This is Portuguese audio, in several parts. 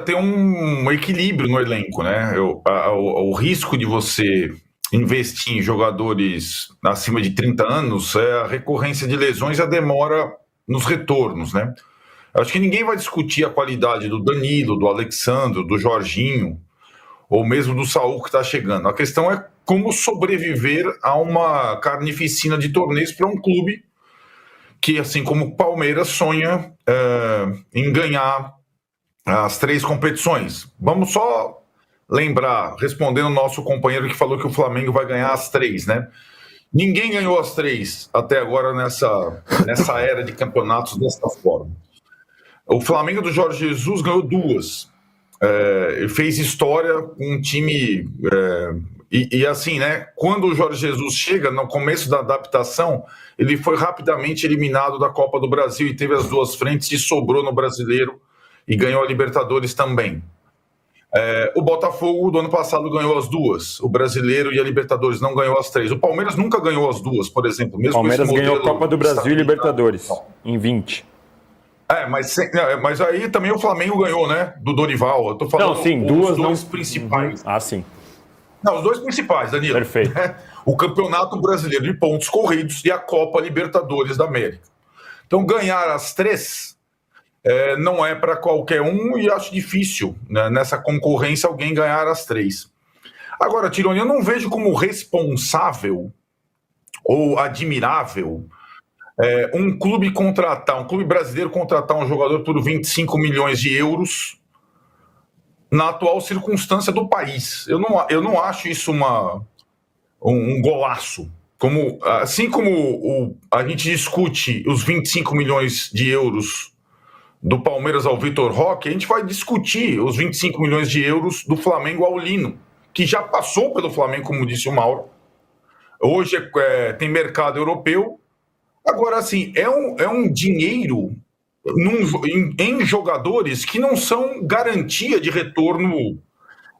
ter um equilíbrio no elenco, né? O risco de você investir em jogadores acima de 30 anos é a recorrência de lesões e a demora nos retornos, né? Acho que ninguém vai discutir a qualidade do Danilo, do Alexandro, do Jorginho, ou mesmo do Saúl que está chegando. A questão é como sobreviver a uma carnificina de torneios para um clube que, assim como o Palmeiras, sonha em ganhar as 3 competições. Vamos só lembrar, respondendo o nosso companheiro que falou que o Flamengo vai ganhar as 3, né? Ninguém ganhou as 3 até agora nessa era de campeonatos dessa forma. O Flamengo do Jorge Jesus ganhou 2. Ele fez história com um time... E assim, né? Quando o Jorge Jesus chega, no começo da adaptação, ele foi rapidamente eliminado da Copa do Brasil e teve as 2 frentes e sobrou no Brasileiro e ganhou a Libertadores também. O Botafogo do ano passado ganhou as 2, o Brasileiro e a Libertadores não ganhou as 3. O Palmeiras nunca ganhou as 2, por exemplo. Mesmo o Palmeiras ganhou a Copa do Brasil e Libertadores em 20. Mas aí também o Flamengo ganhou, né? Do Dorival. Eu tô falando não, sim, os 2 principais. Sim. Não, os 2 principais, Danilo. Perfeito. O Campeonato Brasileiro de Pontos Corridos e a Copa Libertadores da América. Então, ganhar as 3 não é para qualquer um e acho difícil, né, nessa concorrência alguém ganhar as 3. Agora, Tironi, eu não vejo como responsável ou admirável um clube brasileiro contratar um jogador por 25 milhões de euros na atual circunstância do país. Eu não acho isso um golaço. Assim como a gente discute os 25 milhões de euros do Palmeiras ao Vitor Roque, a gente vai discutir os 25 milhões de euros do Flamengo ao Lino, que já passou pelo Flamengo, como disse o Mauro. Hoje tem mercado europeu. Agora, assim, é um dinheiro em jogadores que não são garantia de retorno.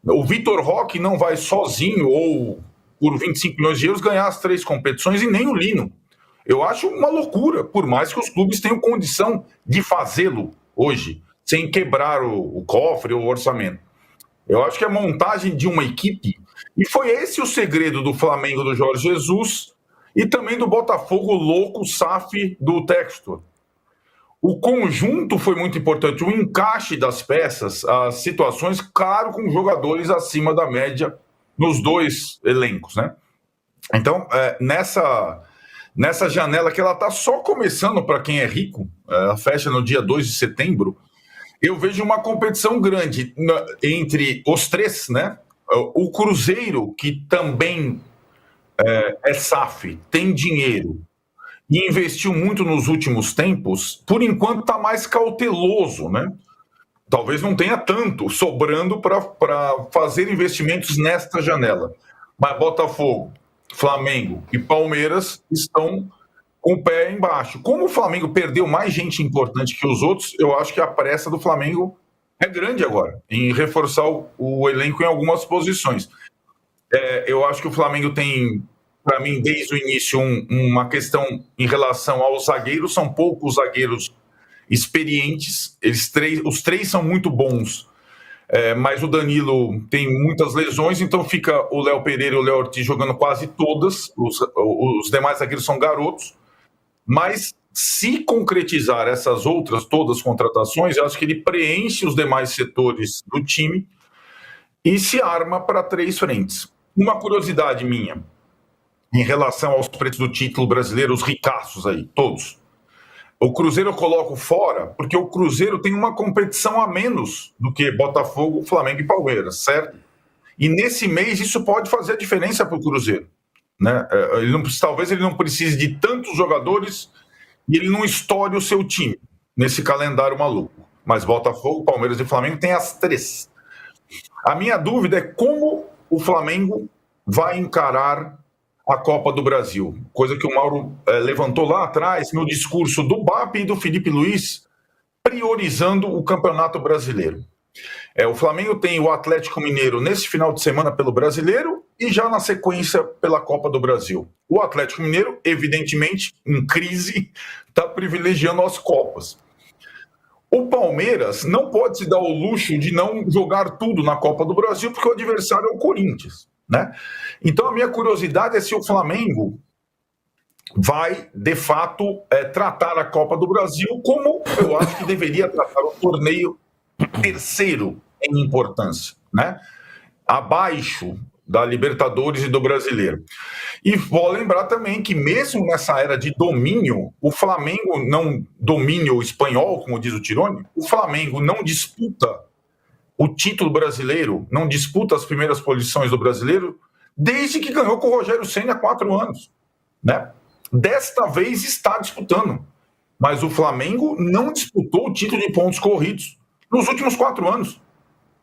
O Vitor Roque não vai sozinho ou por 25 milhões de euros ganhar as 3 competições e nem o Lino. Eu acho uma loucura, por mais que os clubes tenham condição de fazê-lo hoje, sem quebrar o cofre ou o orçamento. Eu acho que é a montagem de uma equipe, e foi esse o segredo do Flamengo do Jorge Jesus e também do Botafogo louco SAF do Textor. O conjunto foi muito importante, o encaixe das peças, as situações, claro, com jogadores acima da média nos 2 elencos, né? Então, nessa janela que ela está só começando para quem é rico, ela fecha no dia 2 de setembro, eu vejo uma competição grande entre os 3, né? O Cruzeiro, que também é SAF, tem dinheiro e investiu muito nos últimos tempos, por enquanto está mais cauteloso, né? Talvez não tenha tanto sobrando para fazer investimentos nesta janela. Mas Botafogo, Flamengo e Palmeiras estão com o pé embaixo. Como o Flamengo perdeu mais gente importante que os outros, eu acho que a pressa do Flamengo é grande agora, em reforçar o elenco em algumas posições. Eu acho que o Flamengo tem, para mim, desde o início, uma questão em relação aos zagueiros. São poucos zagueiros experientes, os 3 são muito bons, mas o Danilo tem muitas lesões, então fica o Léo Pereira e o Léo Ortiz jogando quase todas, os demais zagueiros são garotos, mas se concretizar essas outras todas contratações, eu acho que ele preenche os demais setores do time e se arma para 3 frentes. Uma curiosidade minha, em relação aos preços do título brasileiro, os ricaços aí, todos. O Cruzeiro eu coloco fora, porque o Cruzeiro tem uma competição a menos do que Botafogo, Flamengo e Palmeiras, certo? E nesse mês isso pode fazer a diferença para o Cruzeiro, né? Talvez ele não precise de tantos jogadores e ele não estoure o seu time nesse calendário maluco. Mas Botafogo, Palmeiras e Flamengo têm as 3. A minha dúvida é como o Flamengo vai encarar a Copa do Brasil, coisa que o Mauro levantou lá atrás no discurso do BAP e do Felipe Luiz, priorizando o Campeonato Brasileiro. O Flamengo tem o Atlético Mineiro nesse final de semana pelo Brasileiro e já na sequência pela Copa do Brasil. O Atlético Mineiro, evidentemente, em crise, está privilegiando as Copas. O Palmeiras não pode se dar o luxo de não jogar tudo na Copa do Brasil, porque o adversário é o Corinthians, né? Então a minha curiosidade é se o Flamengo vai, de fato, tratar a Copa do Brasil como eu acho que deveria tratar o torneio terceiro em importância, né? Abaixo da Libertadores e do Brasileiro. E vou lembrar também que mesmo nessa era de domínio, o Flamengo não domínio espanhol, como diz o Tironi, o Flamengo não disputa o título brasileiro, não disputa as primeiras posições do brasileiro desde que ganhou com o Rogério Ceni há 4 anos, né? Desta vez está disputando, mas o Flamengo não disputou o título de pontos corridos nos últimos 4 anos,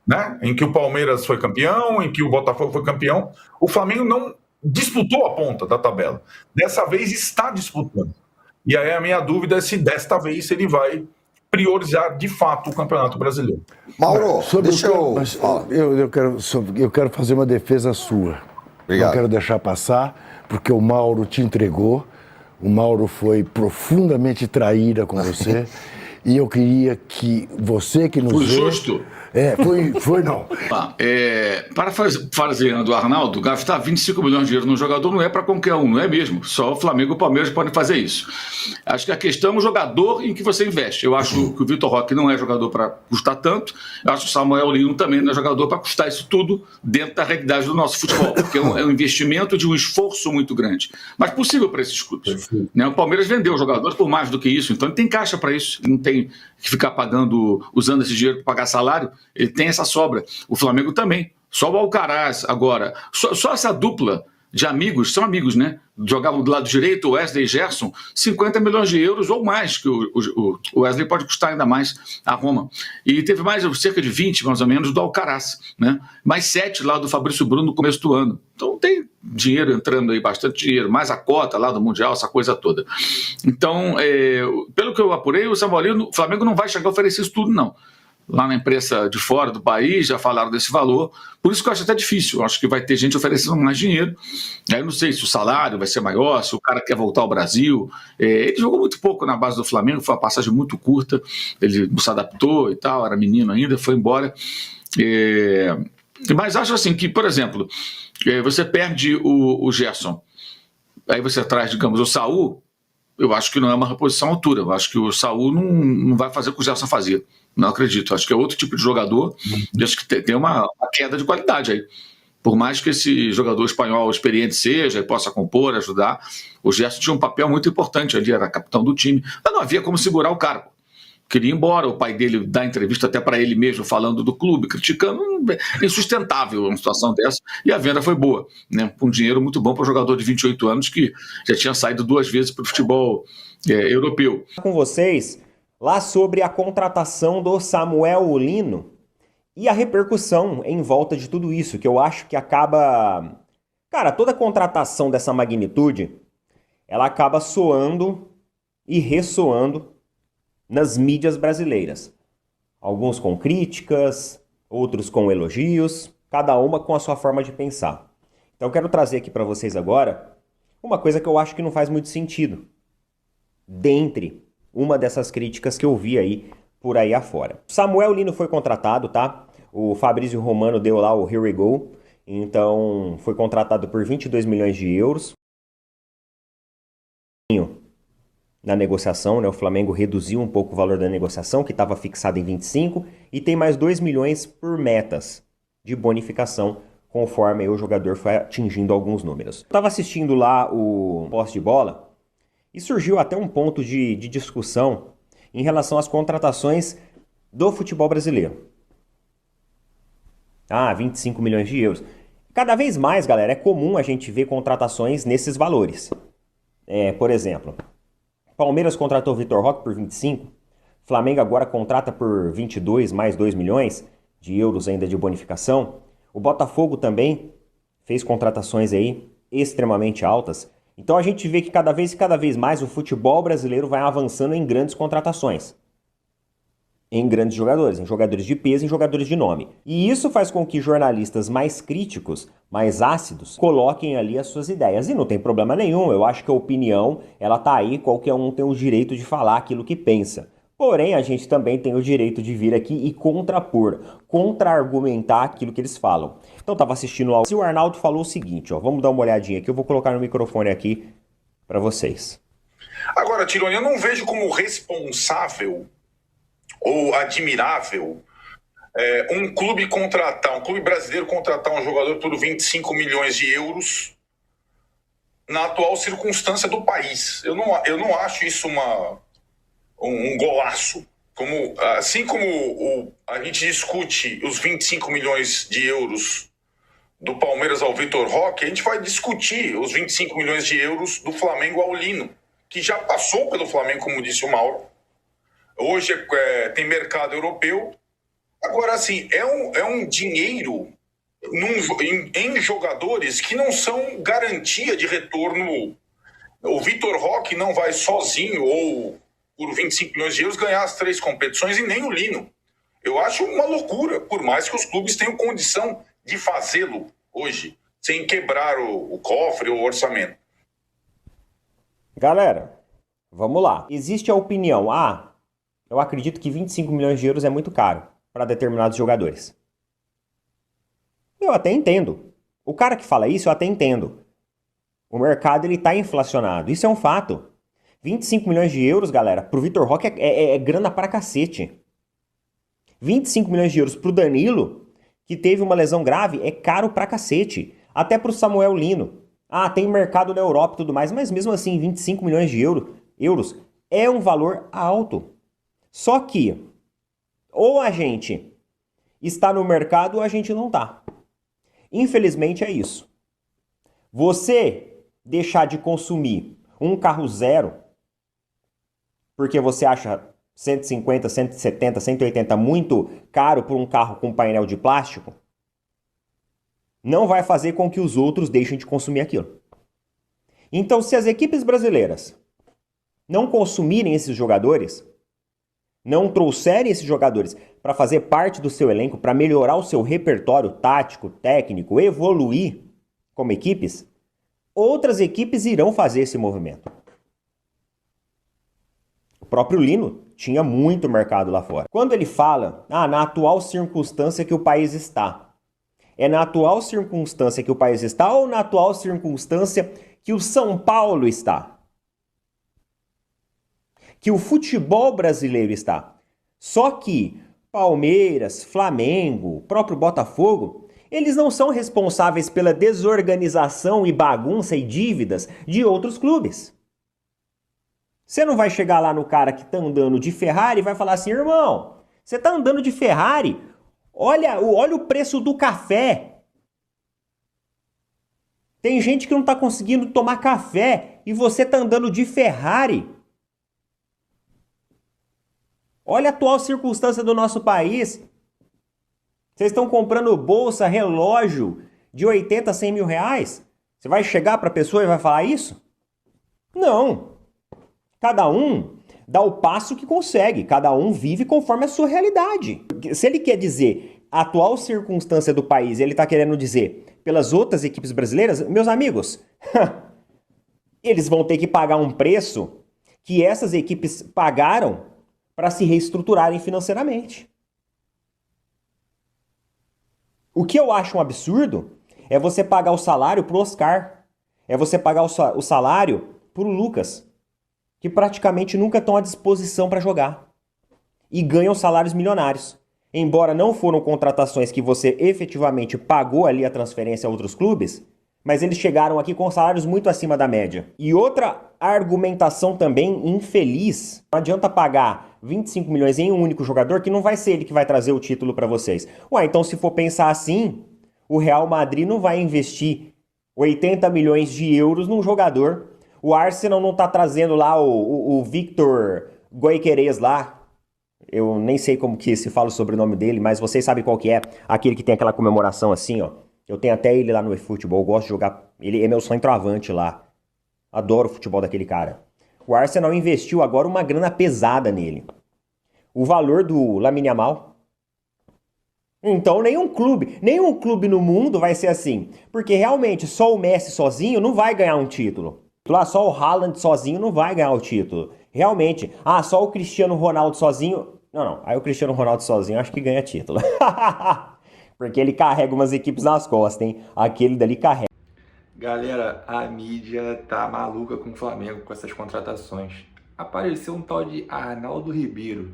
né? Em que o Palmeiras foi campeão, em que o Botafogo foi campeão. O Flamengo não disputou a ponta da tabela. Dessa vez está disputando. E aí a minha dúvida é se desta vez ele vai priorizar de fato o Campeonato Brasileiro. Mauro, deixa eu quero fazer uma defesa sua. Obrigado. Não quero deixar passar, porque o Mauro te entregou. O Mauro foi profundamente traíra com você. E eu queria que você que nos Foi vê... justo? Foi não. Parafraseando o Arnaldo, gastar 25 milhões de euros no jogador não é para qualquer um, não é mesmo? Só o Flamengo e o Palmeiras podem fazer isso. Acho que a questão é o jogador em que você investe. Eu acho que o Vitor Roque não é jogador para custar tanto. Eu acho que o Samuel Lino também não é jogador para custar isso tudo dentro da realidade do nosso futebol, porque é um investimento de um esforço muito grande. Mas possível para esses clubes. Né? O Palmeiras vendeu jogadores por mais do que isso, então ele tem caixa para isso. Ele não tem que ficar usando esse dinheiro para pagar salário. Ele tem essa sobra. O Flamengo também. Só o Alcaraz agora. Só essa dupla de amigos, são amigos, né? Jogavam do lado direito, o Wesley e Gerson, 50 milhões de euros ou mais, que o Wesley pode custar ainda mais a Roma. E teve mais, cerca de 20, mais ou menos, do Alcaraz, né? Mais 7 lá do Fabrício Bruno no começo do ano. Então tem dinheiro entrando aí, bastante dinheiro, mais a cota lá do Mundial, essa coisa toda. Então, pelo que eu apurei, o Flamengo não vai chegar a oferecer isso tudo, não. Lá na imprensa de fora do país já falaram desse valor, por isso que eu acho até difícil. Eu acho que vai ter gente oferecendo mais dinheiro. Eu não sei se o salário vai ser maior, se o cara quer voltar ao Brasil. Ele jogou muito pouco na base do Flamengo, foi uma passagem muito curta, ele não se adaptou e tal, era menino ainda, foi embora. Mas acho assim que, por exemplo, você perde o Gerson, aí você traz, digamos, o Saul. Eu acho que não é uma reposição à altura. Eu acho que o Saul não vai fazer o que o Gerson fazia. Não acredito. Acho que é outro tipo de jogador. E acho que tem uma queda de qualidade aí. Por mais que esse jogador espanhol experiente seja e possa compor, ajudar, o Gerson tinha um papel muito importante ali, era capitão do time. Mas não havia como segurar o cara. Queria ir embora, o pai dele dá entrevista até para ele mesmo, falando do clube, criticando. É insustentável uma situação dessa. E a venda foi boa, né? Com um dinheiro muito bom para um jogador de 28 anos que já tinha saído 2 vezes para o futebol europeu. Com vocês, lá sobre a contratação do Samuel Lino e a repercussão em volta de tudo isso, que eu acho que acaba... Cara, toda contratação dessa magnitude, ela acaba soando e ressoando nas mídias brasileiras. Alguns com críticas, outros com elogios, cada uma com a sua forma de pensar. Então eu quero trazer aqui para vocês agora uma coisa que eu acho que não faz muito sentido, dentre uma dessas críticas que eu vi aí por aí afora. Samuel Lino foi contratado, tá? O Fabrício Romano deu lá o Here We Go, então foi contratado por 22 milhões de euros. Na negociação, né? O Flamengo reduziu um pouco o valor da negociação, que estava fixado em 25, e tem mais 2 milhões por metas de bonificação, conforme aí o jogador foi atingindo alguns números. Eu estava assistindo lá o posse de bola e surgiu até um ponto de discussão em relação às contratações do futebol brasileiro. 25 milhões de euros. Cada vez mais, galera, é comum a gente ver contratações nesses valores. Por exemplo... Palmeiras contratou o Vitor Roque por 25, Flamengo agora contrata por 22 mais 2 milhões de euros ainda de bonificação. O Botafogo também fez contratações aí extremamente altas. Então a gente vê que cada vez mais o futebol brasileiro vai avançando em grandes contratações. Em grandes jogadores, em jogadores de peso, em jogadores de nome. E isso faz com que jornalistas mais críticos, mais ácidos, coloquem ali as suas ideias. E não tem problema nenhum, eu acho que a opinião, ela tá aí, qualquer um tem o direito de falar aquilo que pensa. Porém, a gente também tem o direito de vir aqui e contrapor, contra-argumentar aquilo que eles falam. Então, eu tava assistindo ao... O Arnaldo falou o seguinte, ó, vamos dar uma olhadinha aqui, eu vou colocar no microfone aqui para vocês. Agora, Tironi, eu não vejo como responsável ou admirável um clube brasileiro contratar um jogador por 25 milhões de euros na atual circunstância do país. Eu não acho isso um golaço. Assim como a gente discute os 25 milhões de euros do Palmeiras ao Vitor Roque, a gente vai discutir os 25 milhões de euros do Flamengo ao Lino, que já passou pelo Flamengo, como disse o Mauro. Hoje tem mercado europeu. Agora, assim, é um dinheiro em jogadores que não são garantia de retorno. O Vitor Roque não vai sozinho ou por 25 milhões de euros ganhar as 3 competições e nem o Lino. Eu acho uma loucura, por mais que os clubes tenham condição de fazê-lo hoje, sem quebrar o cofre ou o orçamento. Galera, vamos lá. Existe a opinião, eu acredito que 25 milhões de euros é muito caro para determinados jogadores. Eu até entendo. O cara que fala isso, eu até entendo. O mercado ele tá inflacionado, isso é um fato. 25 milhões de euros, galera, pro Vitor Roque é grana para cacete. 25 milhões de euros pro Danilo, que teve uma lesão grave, é caro pra cacete. Até pro Samuel Lino. Tem mercado na Europa e tudo mais, mas mesmo assim, 25 milhões de euros é um valor alto. Só que, ou a gente está no mercado ou a gente não está. Infelizmente é isso. Você deixar de consumir um carro zero, porque você acha 150, 170, 180 muito caro por um carro com painel de plástico, não vai fazer com que os outros deixem de consumir aquilo. Então, se as equipes brasileiras não consumirem esses jogadores, não trouxerem esses jogadores para fazer parte do seu elenco, para melhorar o seu repertório tático, técnico, evoluir como equipes, outras equipes irão fazer esse movimento. O próprio Lino tinha muito mercado lá fora. Quando ele fala, na atual circunstância que o país está, é na atual circunstância que o país está ou na atual circunstância que o São Paulo está? Que o futebol brasileiro está. Só que Palmeiras, Flamengo, próprio Botafogo, eles não são responsáveis pela desorganização e bagunça e dívidas de outros clubes. Você não vai chegar lá no cara que tá andando de Ferrari e vai falar assim, irmão, você tá andando de Ferrari, olha o preço do café. Tem gente que não tá conseguindo tomar café e você tá andando de Ferrari. Olha a atual circunstância do nosso país. Vocês estão comprando bolsa, relógio de 80 a 100 mil reais? Você vai chegar para a pessoa e vai falar isso? Não. Cada um dá o passo que consegue. Cada um vive conforme a sua realidade. Se ele quer dizer a atual circunstância do país, ele está querendo dizer pelas outras equipes brasileiras, meus amigos, eles vão ter que pagar um preço que essas equipes pagaram para se reestruturarem financeiramente. O que eu acho um absurdo é você pagar o salário pro Oscar, é você pagar o salário pro Lucas, que praticamente nunca estão à disposição para jogar e ganham salários milionários. Embora não foram contratações que você efetivamente pagou ali a transferência a outros clubes, mas eles chegaram aqui com salários muito acima da média. E outra argumentação também infeliz, não adianta pagar 25 milhões em um único jogador que não vai ser ele que vai trazer o título para vocês. Então se for pensar assim, o Real Madrid não vai investir 80 milhões de euros num jogador. O Arsenal não tá trazendo lá o Victor Gyökeres lá. Eu nem sei como que se fala o sobrenome dele, mas vocês sabem qual que é. Aquele que tem aquela comemoração assim, ó. Eu tenho até ele lá no eFootball, gosto de jogar. Ele é meu centroavante lá. Adoro o futebol daquele cara. O Arsenal investiu agora uma grana pesada nele. O valor do Lamine Yamal. Então nenhum clube no mundo vai ser assim. Porque realmente só o Messi sozinho não vai ganhar um título. Lá só o Haaland sozinho não vai ganhar o título. Realmente. Ah, só o Cristiano Ronaldo sozinho. Não. Aí o Cristiano Ronaldo sozinho acho que ganha título. Porque ele carrega umas equipes nas costas, hein? Aquele dali carrega. Galera, a mídia tá maluca com o Flamengo com essas contratações. Apareceu um tal de Arnaldo Ribeiro.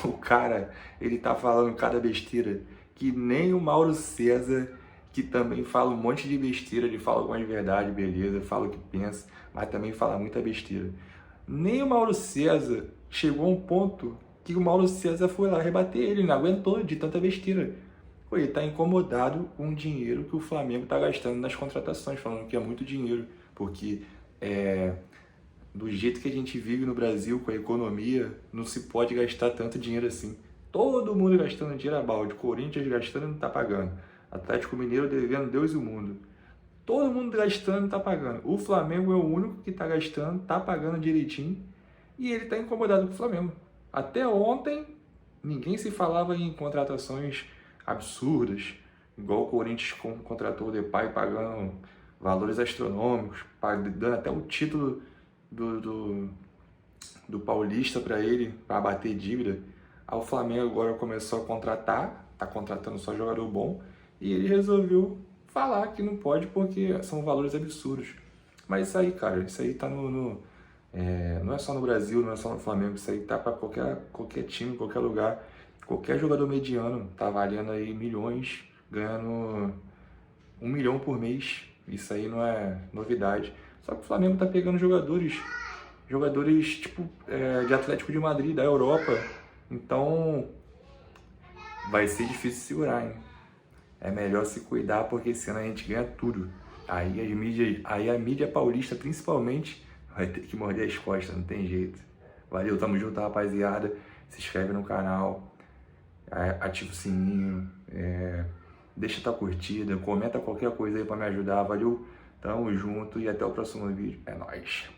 O cara, ele tá falando cada besteira que nem o Mauro César, que também fala um monte de besteira, ele fala algumas verdades, beleza, fala o que pensa, mas também fala muita besteira. Nem o Mauro César chegou a um ponto que o Mauro César foi lá rebater ele, não aguentou de tanta besteira. Pô, ele tá incomodado com o dinheiro que o Flamengo tá gastando nas contratações, falando que é muito dinheiro, porque do jeito que a gente vive no Brasil, com a economia, não se pode gastar tanto dinheiro assim. Todo mundo gastando dinheiro a balde, Corinthians gastando e não tá pagando, Atlético Mineiro devendo Deus e o mundo. Todo mundo gastando e não tá pagando. O Flamengo é o único que tá gastando, tá pagando direitinho, e ele tá incomodado com o Flamengo. Até ontem, ninguém se falava em contratações absurdas, igual o Corinthians contratou o Depay pagando valores astronômicos, dando até o título do Paulista para ele, para bater dívida. Aí o Flamengo agora começou a contratar, tá contratando só jogador bom, e ele resolveu falar que não pode porque são valores absurdos. Mas isso aí, cara, isso aí tá não é só no Brasil, não é só no Flamengo, isso aí tá para qualquer time, qualquer lugar. Qualquer jogador mediano tá valendo aí milhões, ganhando 1 milhão por mês. Isso aí não é novidade. Só que o Flamengo tá pegando jogadores tipo de Atlético de Madrid, da Europa. Então vai ser difícil segurar, hein? É melhor se cuidar porque senão a gente ganha tudo. Aí a mídia paulista principalmente vai ter que morder as costas, não tem jeito. Valeu, tamo junto, rapaziada. Se inscreve no canal. Ativa o sininho, deixa tua curtida, comenta qualquer coisa aí pra me ajudar, valeu? Tamo junto e até o próximo vídeo. É nóis.